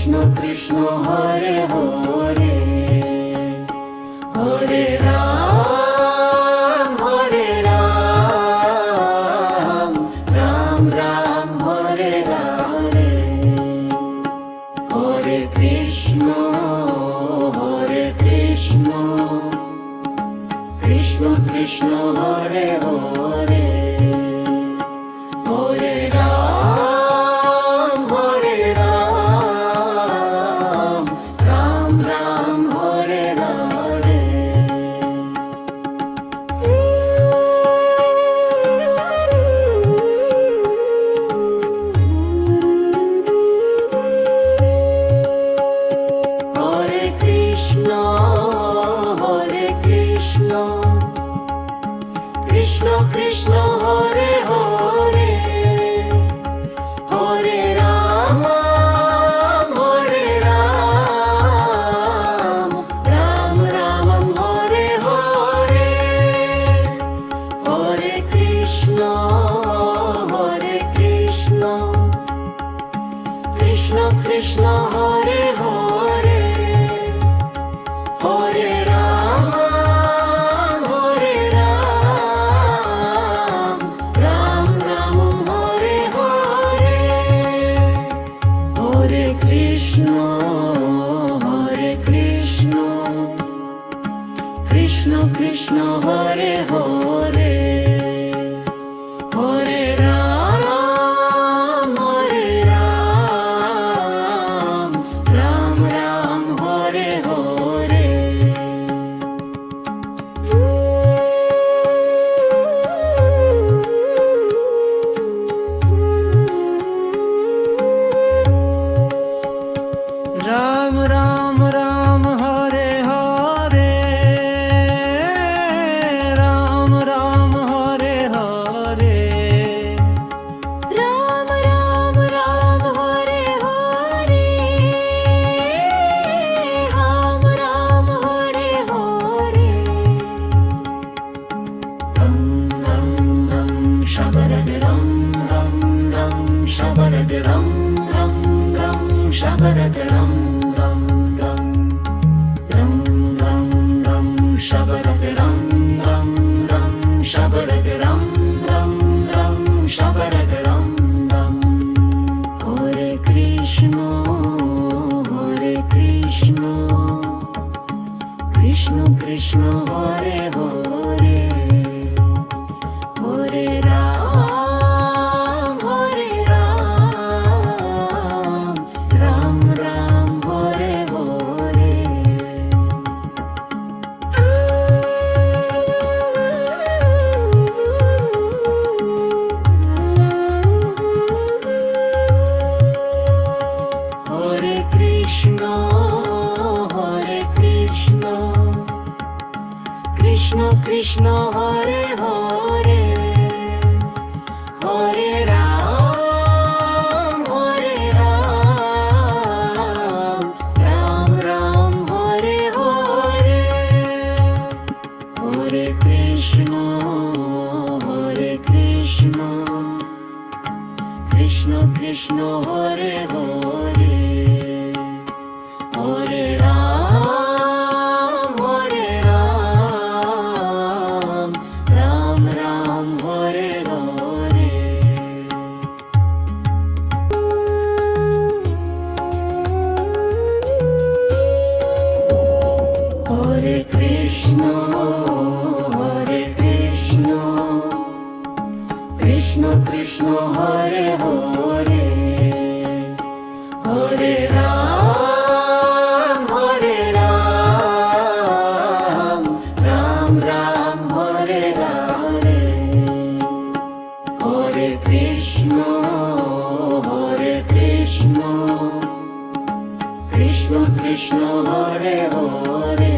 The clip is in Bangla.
Krishna Krishna Hare Hare, Hare Ram Ram Ram Hare Hare, Hare Krishna Krishna Krishna Hare Hare, Hare Ram Ram Ram Hare Hare. Hare Krishna Krishna Krishna Hare Hare, Hare Ram Ram Ram Hare Hare, Hare Krishna Krishna Krishna Hare Hare, Hare Ram Ram Ram Hare Hare, Hare Krishna Krishna Krishna Hare Hare, Hare Ram Ram Ram Hare Hare. Ram Ram Ram Hare Hare, Ram Ram Hare Hare, Ram Ram Ram Hare Hare, Ram Ram Hare Hare. ram ram ram shabarad ram ram ram shabarad ram ram ram shabarad ram ram ram ram ram ram shabarad ram ram ram shabarad ram ram ram shabarad ram ram। Hare Krishna Krishna Krishna Hare Hare, Hare Ram Ram Ram Hare Hare. Hare Krishna Krishna Krishna Hare Hare, Hare Ram Ram Ram Hare Hare, Hare Krishna Krishna Krishna Hare Hare, Hare Ram Ram Ram Hare Hare. Hare Krishna Krishna Krishna Hare Hare, Hare Ram Ram Ram Hare Hare, Hare Krishna Krishna Krishna Hare Hare,